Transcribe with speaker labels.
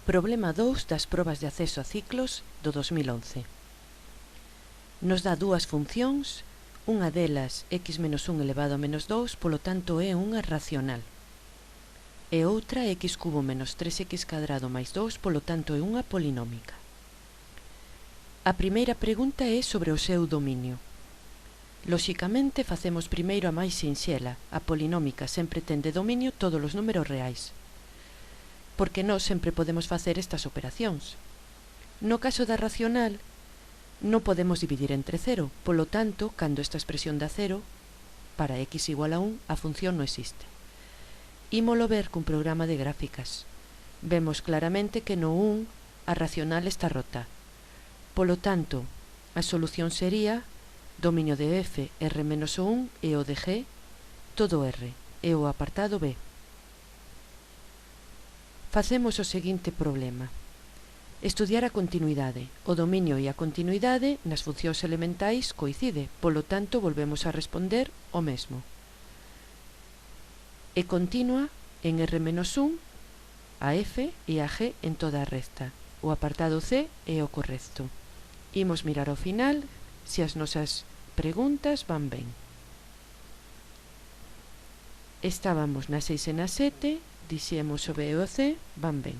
Speaker 1: Problema 2 das probas de acceso a ciclos do 2011. Nos dá dúas funcións, unha delas x menos 1 elevado a menos 2, polo tanto é unha racional. E outra x cubo menos 3x cadrado máis 2, polo tanto é unha polinómica. A primeira pregunta é sobre o seu dominio. Lóxicamente facemos primeiro a máis sinxela, a polinómica sempre ten de dominio todos os números reais, porque nós sempre podemos facer estas operacións. No caso da racional, non podemos dividir entre 0, polo tanto, cando esta expresión dá 0, para x igual a 1, a función non existe. Ímolo ver cun programa de gráficas. Vemos claramente que no 1 a racional está rota. Polo tanto, a solución sería dominio de f, r menos 1 e o de g, todo r, e o apartado b. Facemos o seguinte problema. Estudiar a continuidade. O dominio e a continuidade nas funcións elementais coincide, polo tanto volvemos a responder o mesmo. É continua en r menos 1, a f e a g en toda a recta. O apartado c é o correcto. Imos mirar ao final se as nosas preguntas van ben. Estábamos na 6 e na 7, dixemos o b e o c, van ben.